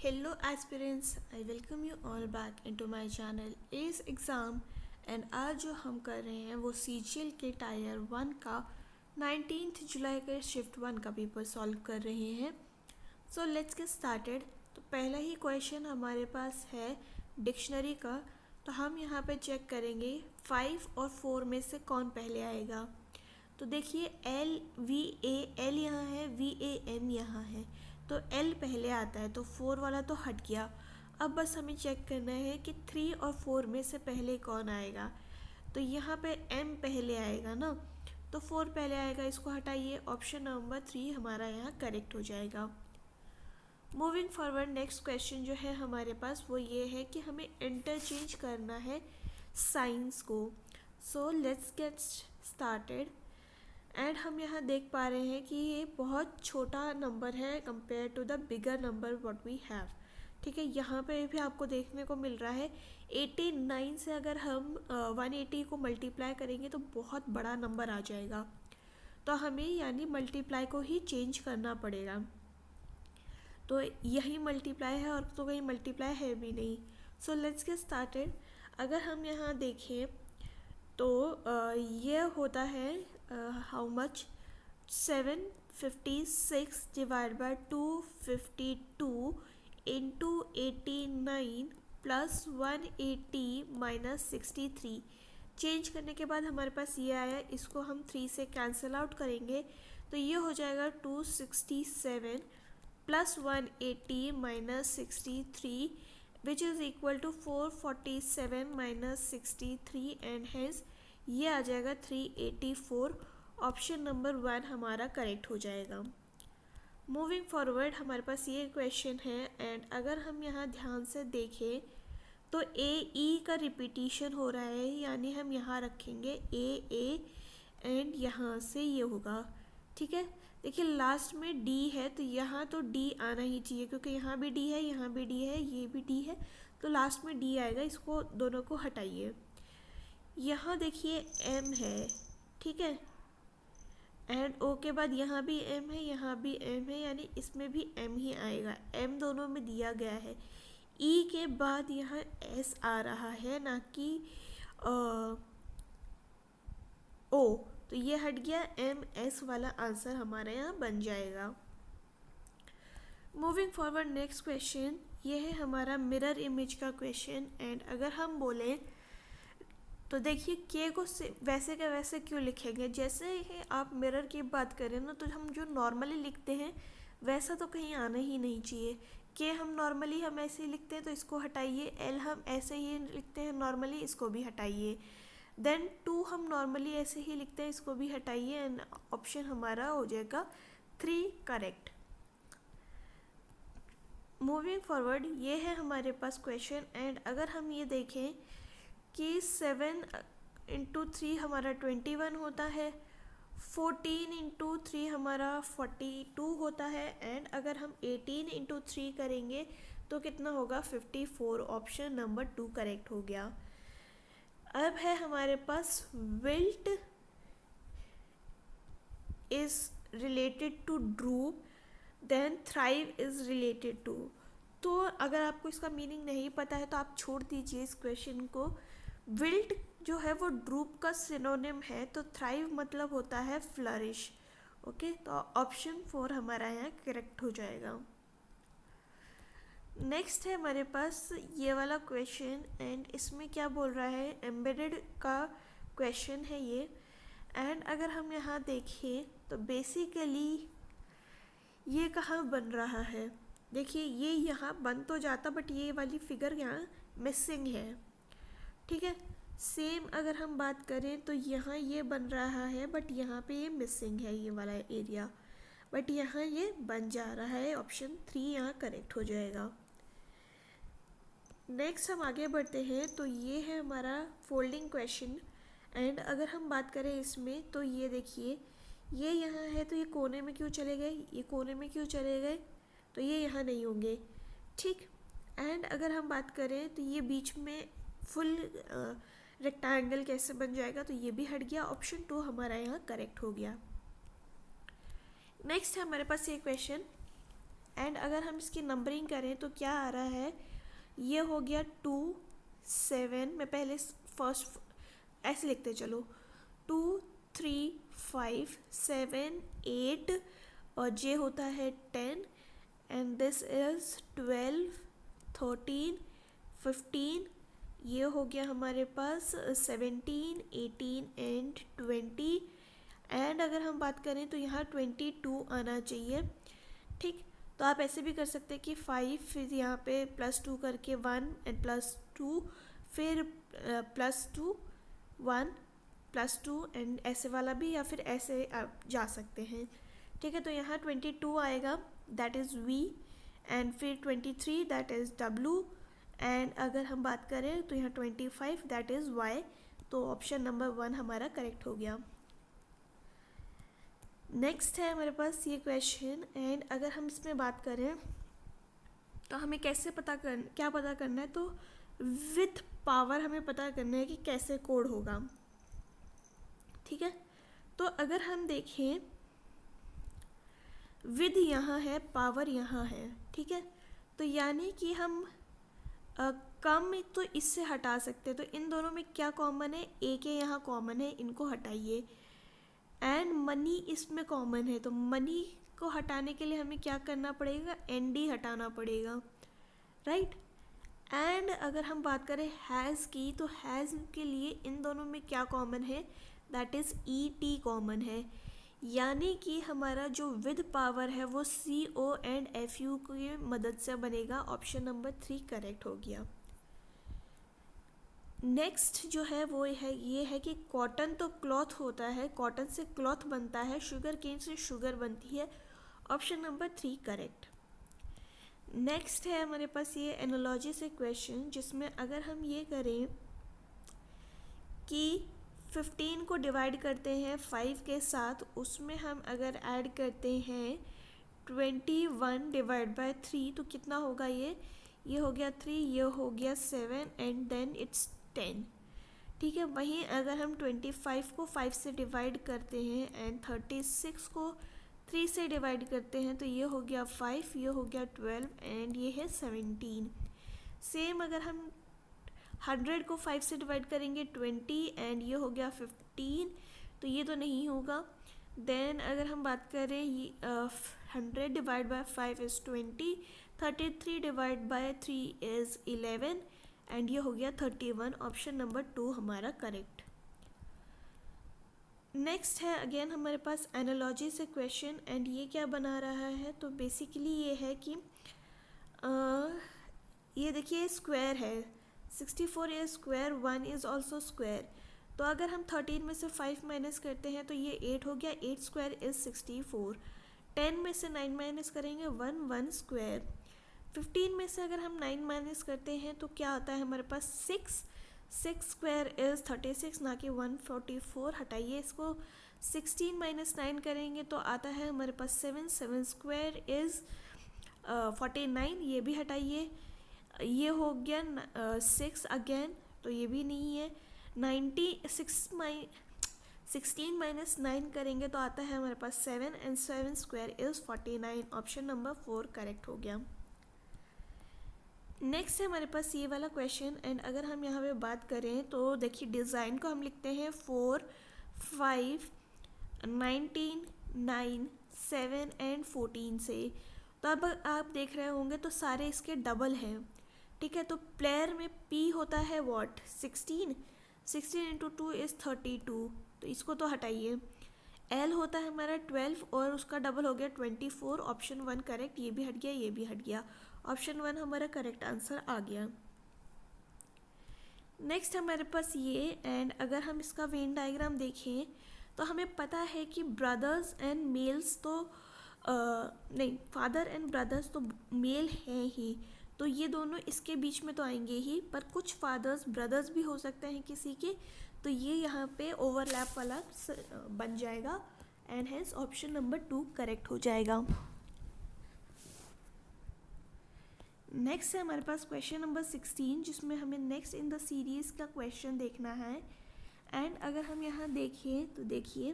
Hello aspirants, I welcome you all back into my channel ACE exam and आज जो हम कर रहे हैं वो CGL के टायर 1 का 19 जुलाई का शिफ्ट 1 का पेपर सॉल्व कर रहे हैं। So let's get started. तो पहला ही क्वेश्चन हमारे पास है डिक्शनरी का। तो हम यहाँ पे चेक करेंगे 5 और 4 में से कौन पहले आएगा। तो देखिए L यहाँ है, VAM यहाँ है, तो L पहले आता है तो 4 वाला तो हट गया। अब बस हमें चेक करना है कि 3 और 4 में से पहले कौन आएगा। तो यहाँ पे M पहले आएगा ना, तो 4 पहले आएगा, इसको हटाइए। ऑप्शन नंबर 3 हमारा यहाँ करेक्ट हो जाएगा। मूविंग फॉरवर्ड, नेक्स्ट क्वेश्चन जो है हमारे पास वो ये है कि हमें इंटरचेंज करना है साइंस को। So let's get started. And हम यहाँ देख पा रहे हैं कि ये बहुत छोटा नंबर है compare to the bigger number what we have. ठीक है, यहाँ पे भी आपको देखने को मिल रहा है 89 से अगर हम 180 को मल्टीप्लाई करेंगे तो बहुत बड़ा नंबर आ जाएगा। तो हमें यानी मल्टीप्लाई को ही चेंज करना पड़ेगा। तो यही मल्टीप्लाई है और तो कहीं मल्टीप्लाई है भी नहीं। So let's get started. अगर हम यहाँ देखें तो ये होता है how much 756 divide by 252 into 89 plus 180 minus 63। Change करने के बाद हमारे पास ये आया, इसको हम 3 से कैंसिल आउट करेंगे तो ये हो जाएगा 267 plus 180 minus 63 which is equal to 447 minus 63 and hence ये आ जाएगा 384। ऑप्शन नंबर 1 हमारा करेक्ट हो जाएगा। मूविंग फॉरवर्ड, हमारे पास ये क्वेश्चन है एंड अगर हम यहाँ ध्यान से देखें तो AE का रिपीटिशन हो रहा है, यानी हम यहाँ रखेंगे AA एंड यहाँ से ये होगा। ठीक है, देखिए लास्ट में D है तो यहाँ तो D आना ही चाहिए क्योंकि यहाँ भी D है, यहाँ भी D है, ये भी D है, तो लास्ट में D आएगा। इसको दोनों को हटाइए। यहाँ देखिए M है, ठीक है, एंड O के बाद यहाँ भी M है, यहाँ भी M है, यानी इसमें भी M ही आएगा। M दोनों में दिया गया है। E के बाद यहाँ S आ रहा है, ना कि O, तो ये हट गया। MS वाला आंसर हमारा यहाँ बन जाएगा। मूविंग फॉरवर्ड, नेक्स्ट क्वेश्चन ये है हमारा मिरर इमेज का क्वेश्चन एंड अगर हम बोलें तो देखिए के को वैसे का वैसे क्यों लिखेंगे। जैसे ही आप मिरर की बात करें ना तो हम जो नॉर्मली लिखते हैं वैसा तो कहीं आना ही नहीं चाहिए। के हम नॉर्मली हम ऐसे ही लिखते हैं तो इसको हटाइए। एल हम ऐसे ही लिखते हैं नॉर्मली, इसको भी हटाइए। देन 2 हम नॉर्मली ऐसे ही लिखते हैं, इसको भी हटाइए एंड ऑप्शन हमारा हो जाएगा 3 करेक्ट। मूविंग फॉरवर्ड, ये है हमारे पास क्वेश्चन एंड अगर हम ये देखें कि 7 इंटू 3 हमारा 21 होता है, 14 इंटू 3 हमारा 42 होता है एंड अगर हम 18 इंटू 3 करेंगे तो कितना होगा 54। ऑप्शन नंबर 2 करेक्ट हो गया। अब है हमारे पास wilt is related to droop then thrive is related to. तो अगर आपको इसका मीनिंग नहीं पता है तो आप छोड़ दीजिए इस क्वेश्चन को। विल्ट जो है वो ड्रूप का सिनोनिम है, तो थ्राइव मतलब होता है फ्लरिश। ओके, तो ऑप्शन 4 हमारा यहाँ करेक्ट हो जाएगा। नेक्स्ट है हमारे पास ये वाला क्वेश्चन एंड इसमें क्या बोल रहा है, एम्बेडेड का क्वेश्चन है ये। एंड अगर हम यहाँ देखें तो बेसिकली ये कहाँ बन रहा है, देखिए ये यहाँ बन तो जाता बट ये वाली फिगर यहाँ मिसिंग है। ठीक है, सेम अगर हम बात करें तो यहाँ ये बन रहा है बट यहाँ पे ये मिसिंग है ये वाला एरिया, बट यहाँ ये बन जा रहा है। ऑप्शन 3 यहाँ करेक्ट हो जाएगा। नेक्स्ट हम आगे बढ़ते हैं तो ये है हमारा फोल्डिंग क्वेश्चन एंड अगर हम बात करें इसमें तो ये देखिए ये यहाँ है तो ये कोने में क्यों चले गए, ये कोने में क्यों चले गए, तो ये यहाँ नहीं होंगे। ठीक, एंड अगर हम बात करें तो ये बीच में फुल रेक्टेंगल कैसे बन जाएगा, तो ये भी हट गया। ऑप्शन 2 हमारा यहाँ करेक्ट हो गया। नेक्स्ट है हमारे पास ये क्वेश्चन एंड अगर हम इसकी नंबरिंग करें तो क्या आ रहा है, ये हो गया 2 7, मैं पहले फर्स्ट ऐसे लिखते चलो, 2 3 5 7 8 और जे होता है 10 एंड दिस इज 12 13 15, ये हो गया हमारे पास 17 18 एंड 20 एंड अगर हम बात करें तो यहाँ 22 आना चाहिए। ठीक, तो आप ऐसे भी कर सकते हैं कि 5 फिर यहाँ पे +2 करके 1 एंड +2 फिर +2 1 +2 एंड ऐसे वाला भी, या फिर ऐसे आप जा सकते हैं। ठीक है, तो यहाँ 22 आएगा, दैट इज़ वी, एंड फिर 23 दैट इज़ डब्लू, एंड अगर हम बात करें तो यहाँ 25 दैट इज़ वाई। तो ऑप्शन नंबर 1 हमारा करेक्ट हो गया। नेक्स्ट है हमारे पास ये क्वेश्चन, एंड अगर हम इसमें बात करें तो हमें कैसे क्या पता करना है, तो विथ पावर हमें पता करना है कि कैसे कोड होगा। ठीक है, तो अगर हम देखें विद यहाँ है, पावर यहाँ है। ठीक है, तो यानी कि हम कम तो इससे हटा सकते हैं, तो इन दोनों में क्या कॉमन है, ए के यहाँ कॉमन है, इनको हटाइए, एंड मनी इसमें कॉमन है, तो मनी को हटाने के लिए हमें क्या करना पड़ेगा, एन डी हटाना पड़ेगा, राइट। एंड अगर हम बात करें हैज़ की, तो हैज़ के लिए इन दोनों में क्या कॉमन है, that is E T common है, यानी कि हमारा जो विद पावर है वो सी ओ एंड एफ यू की मदद से बनेगा। ऑप्शन नंबर 3 करेक्ट हो गया। नेक्स्ट जो है वो है, ये है कि कॉटन तो क्लॉथ होता है, कॉटन से क्लॉथ बनता है, शुगर केन से शुगर बनती है। Option number 3 correct. नेक्स्ट है हमारे पास ये एनालॉजी से क्वेश्चन, जिसमें अगर हम ये करें कि 15 को डिवाइड करते हैं 5 के साथ, उसमें हम अगर ऐड करते हैं 21 डिवाइड बाय 3 तो कितना होगा, ये हो गया 3, ये हो गया 7 एंड देन इट्स 10। ठीक है, वहीं अगर हम 25 को 5 से डिवाइड करते हैं एंड 36 को 3 से डिवाइड करते हैं तो ये हो गया 5, ये हो गया 12 एंड ये है 17। सेम अगर हम 100 को 5 से डिवाइड करेंगे 20 एंड ये हो गया 15, तो ये तो नहीं होगा। देन अगर हम बात करें 100 divide by 5 is 20, 33 divide by 3 is 11 and ये हो गया 31। ऑप्शन नंबर 2 हमारा करेक्ट। नेक्स्ट है अगेन हमारे पास एनालॉजी से क्वेश्चन, एंड ये क्या बना रहा है, तो बेसिकली ये है कि ये देखिए स्क्वायर है, 64 is square, 1 is also square, तो अगर हम 13 में से 5 माइनस करते हैं तो ये 8 हो गया, 8 स्क्वायर इज़ 64। 10 में से 9 माइनस करेंगे 1 स्क्वायर। 15 में से अगर हम 9 माइनस करते हैं तो क्या आता है हमारे पास 6 स्क्वायर इज़ 36, ना कि 144। हटाइए इसको, 16 माइनस 9 करेंगे तो आता है हमारे पास 7 स्क्वायर इज़ 49, ये भी हटाइए, ये हो गया 6 अगेन, तो ये भी नहीं है। 16 माइनस 9 करेंगे तो आता है हमारे पास 7 and 7 square is 49। Option number 4 correct हो गया। नेक्स्ट है हमारे पास ये वाला क्वेश्चन, एंड अगर हम यहाँ पे बात करें तो देखिए डिज़ाइन को हम लिखते हैं 4 5 19 9 7 एंड 14 से, तो अब आप देख रहे होंगे तो सारे इसके डबल हैं। ठीक है, तो प्लेयर में पी होता है व्हाट 16 इंटू 2 इज़ 32, तो इसको तो हटाइए। एल होता है हमारा 12 और उसका डबल हो गया 24। ऑप्शन 1 करेक्ट, ये भी हट गया, ये भी हट गया। ऑप्शन 1 हमारा करेक्ट आंसर आ गया। नेक्स्ट हमारे पास ये, एंड अगर हम इसका वेन डायग्राम देखें तो हमें पता है कि ब्रदर्स एंड मेल्स तो नहीं, फादर एंड ब्रदर्स तो मेल हैं ही, तो ये दोनों इसके बीच में तो आएंगे ही, पर कुछ फादर्स ब्रदर्स भी हो सकते हैं किसी के, तो ये यहाँ पे ओवरलैप वाला बन जाएगा and hence option number 2 correct हो जाएगा। नेक्स्ट है हमारे पास क्वेश्चन नंबर 16, जिसमें हमें नेक्स्ट इन द सीरीज़ का क्वेश्चन देखना है। एंड अगर हम यहाँ देखें तो देखिए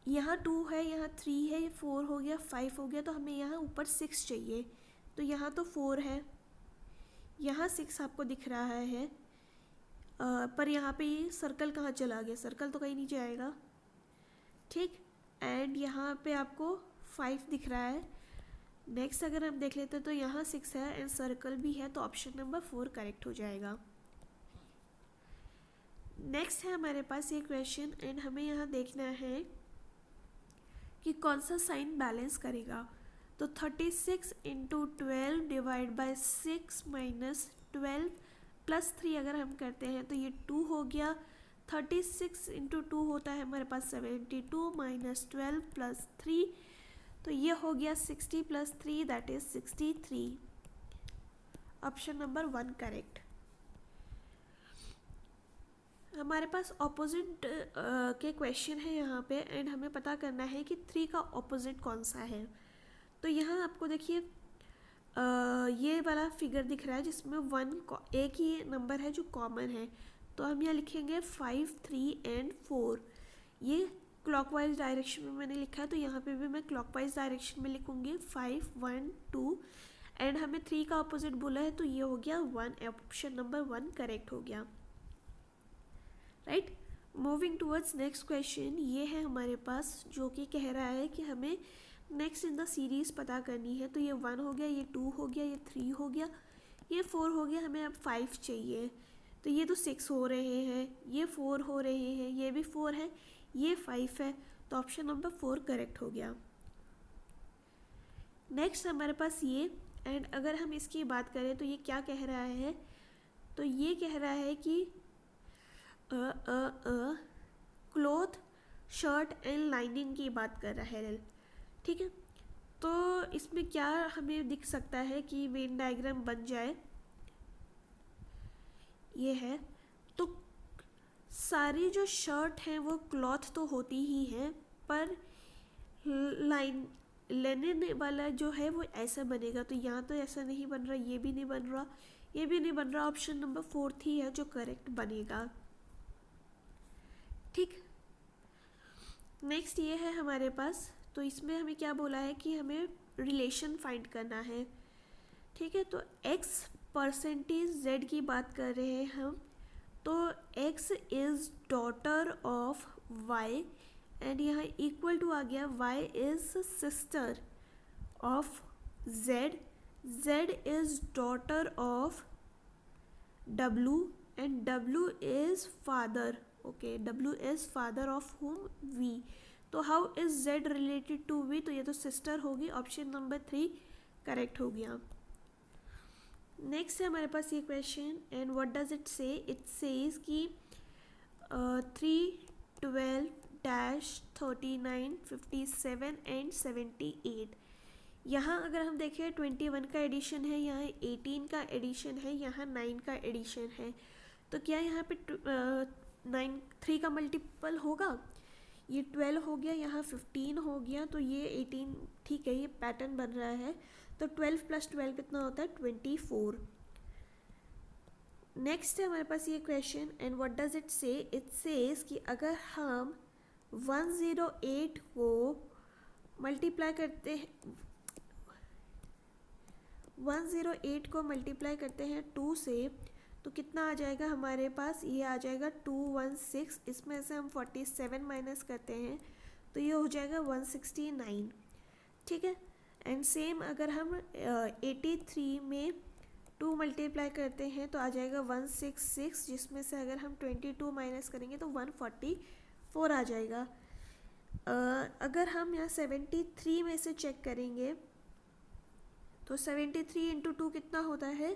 यहाँ 2 है, यहाँ 3 है, ये 4 हो गया, 5 हो गया, तो हमें यहाँ ऊपर 6 चाहिए। तो यहाँ तो 4 है, यहाँ 6 आपको दिख रहा है, पर यहाँ पे ये सर्कल कहाँ चला गया, सर्कल तो कहीं नहीं जाएगा, ठीक। एंड यहाँ पे आपको 5 दिख रहा है। नेक्स्ट अगर हम देख लेते हैं तो यहाँ 6 है एंड सर्कल भी है, तो ऑप्शन नंबर 4 करेक्ट हो जाएगा। नेक्स्ट है हमारे पास ये क्वेश्चन एंड हमें यहाँ देखना है कि कौन सा साइन बैलेंस करेगा। तो 36 into 12 divide by 6 minus 12 plus 3 अगर हम करते हैं तो ये 2 हो गया। 36 इंटू 2 होता है हमारे पास 72 माइनस 12 प्लस 3, तो ये हो गया 60 plus 3 that is 63। Option number 1 correct. हमारे पास ऑपोजिट के क्वेश्चन है यहाँ पे एंड हमें पता करना है कि 3 का ऑपोजिट कौन सा है। तो यहाँ आपको देखिए ये वाला फिगर दिख रहा है जिसमें 1 एक ही नंबर है जो कॉमन है, तो हम यहाँ लिखेंगे 5, 3 एंड 4। ये क्लॉकवाइज डायरेक्शन में मैंने लिखा है, तो यहाँ पे भी मैं क्लॉकवाइज डायरेक्शन में लिखूँगी 5, 1, 2 एंड हमें 3 का ऑपोजिट बोला है, तो ये हो गया 1। ऑप्शन नंबर 1 करेक्ट हो गया, right. Moving towards next question, ये है हमारे पास जो कि कह रहा है कि हमें नेक्स्ट इन द सीरीज़ पता करनी है। तो ये 1 हो गया, ये 2 हो गया, ये 3 हो गया, ये 4 हो गया, हमें अब 5 चाहिए। तो ये तो 6 हो रहे हैं, ये 4 हो रहे हैं, ये भी 4 है, ये 5 है, तो ऑप्शन नंबर 4 करेक्ट हो गया। नेक्स्ट हमारे पास ये एंड अगर हम इसकी बात करें तो ये क्या कह रहा है, तो ये कह रहा है कि क्लॉथ, शर्ट एंड लाइनिंग की बात कर रहा है, ठीक है। तो इसमें क्या हमें दिख सकता है कि वेन डायग्राम बन जाए, ये है। तो सारी जो शर्ट हैं वो क्लॉथ तो होती ही हैं, पर लेनिन वाला जो है वो ऐसा बनेगा, तो यहाँ तो ऐसा नहीं बन रहा, ये भी नहीं बन रहा, ये भी नहीं बन रहा। ऑप्शन नंबर 4 ही है जो करेक्ट बनेगा, ठीक। नेक्स्ट ये है हमारे पास, तो इसमें हमें क्या बोला है कि हमें रिलेशन फाइंड करना है, ठीक है। तो x परसेंटेज z की बात कर रहे हैं हम, तो x is daughter of y and यहाँ इक्वल टू आ गया y is sister of z, z is daughter of w and w is father, okay, w is father of whom v। तो how is z related to v, तो ये तो sister होगी, option number 3 correct हो गया। Next है हमारे पास ये question and what does it से, इट सेज कि 3, 12, डैश 39, 57 एंड 78। यहाँ अगर हम देखें 21 का एडिशन है, यहाँ 18 का एडिशन है, यहाँ 9 का एडिशन है, तो क्या यहाँ पे 3 का मल्टीपल होगा, ये 12 हो गया, यहाँ 15 हो गया, तो ये 18, ठीक है, ये पैटर्न बन रहा है। तो 12 प्लस 12 कितना होता है 24। नेक्स्ट है हमारे पास ये question and what does it से, इट सेज कि अगर हम 108 को मल्टीप्लाई करते हैं, 108 को मल्टीप्लाई करते हैं 2 से, तो कितना आ जाएगा हमारे पास, ये आ जाएगा 216। इसमें से हम 47 माइनस करते हैं तो ये हो जाएगा 169, ठीक है। एंड सेम अगर हम 83 में 2 मल्टीप्लाई करते हैं तो आ जाएगा 166, जिसमें से अगर हम 22 माइनस करेंगे तो 144 आ जाएगा। अगर हम यहाँ 73 में से चेक करेंगे तो 73 इंटू 2 कितना होता है,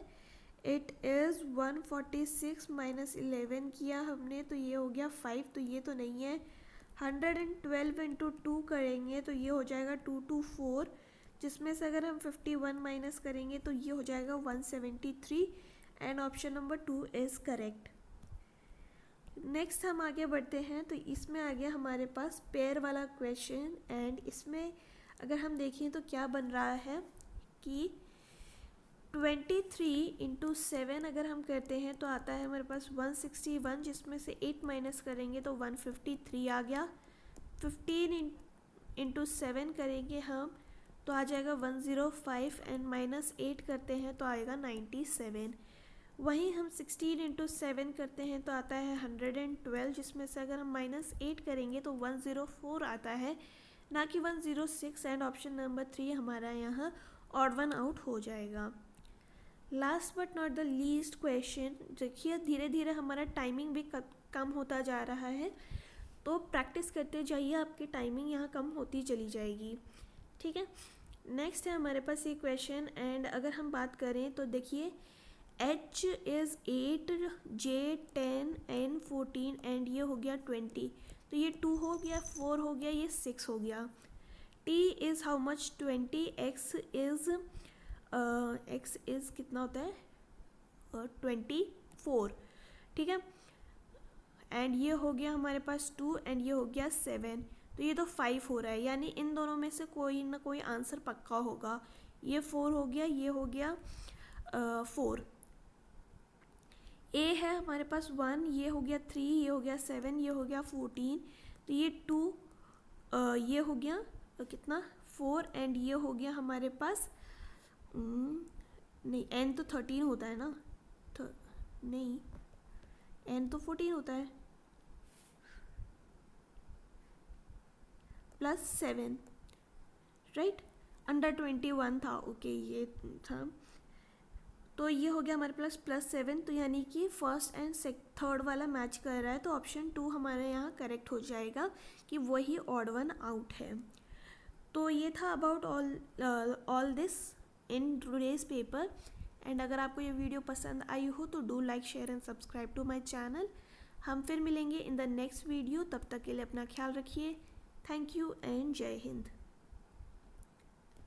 इट इज़ 146 माइनस 11 किया हमने, तो ये हो गया 5, तो ये तो नहीं है। 112 इंटू 2 करेंगे तो ये हो जाएगा 224, जिसमें से अगर हम 51 माइनस करेंगे तो ये हो जाएगा 173 and option number 2 is correct. Next हम आगे बढ़ते हैं, तो इसमें आ गया हमारे पास पेयर वाला क्वेश्चन एंड इसमें अगर हम देखें तो क्या बन रहा है कि 23 इंटू 7 अगर हम करते हैं तो आता है हमारे पास 161, जिसमें से 8 माइनस करेंगे तो 153 आ गया, 15 इंटू 7 करेंगे हम तो आ जाएगा 105 एंड -8 करते हैं तो आएगा 97। वहीं हम 16 इंटू 7 करते हैं तो आता है 112, जिसमें से अगर हम -8 करेंगे तो 104 आता है, ना कि 106। एंड ऑप्शन नंबर 3 हमारा यहाँ ऑड वन आउट हो जाएगा। Last but not the least question, देखिए धीरे धीरे हमारा टाइमिंग भी कम होता जा रहा है, तो प्रैक्टिस करते जाइए, आपकी टाइमिंग यहाँ कम होती चली जाएगी। ठीक है, नेक्स्ट है हमारे पास ये क्वेश्चन। एंड अगर हम बात करें तो देखिए H is 8, J 10, N 14 and ये हो गया 20, तो ये 2 हो गया, 4 हो गया, ये 6 हो गया। T is how much 20, X is कितना होता है 24। ठीक है, एंड ये हो गया हमारे पास 2 एंड ये हो गया 7, तो ये तो 5 हो रहा है, यानी इन दोनों में से कोई ना कोई आंसर पक्का होगा। ये 4 हो गया, ये हो गया 4। ए है हमारे पास 1, ये हो गया 3, ये हो गया 7, ये हो गया 14, तो ये 2 ये हो गया कितना 4 एंड ये हो गया हमारे पास नहीं, एन तो 13 होता है ना, नहीं एन तो 14 होता है, +7 राइट, अंडर 21 था, ओके ये था, तो ये हो गया हमारे पास +7, तो यानी कि फर्स्ट एंड थर्ड वाला मैच कर रहा है, तो ऑप्शन 2 हमारे यहाँ करेक्ट हो जाएगा कि वही ऑड वन आउट है। तो ये था about all this in today's paper. And अगर आपको ये वीडियो पसंद आई हो तो do like, share and subscribe to my channel. हम फिर मिलेंगे इन द नेक्स्ट वीडियो, तब तक के लिए अपना ख्याल रखिए। थैंक यू एंड जय हिंद।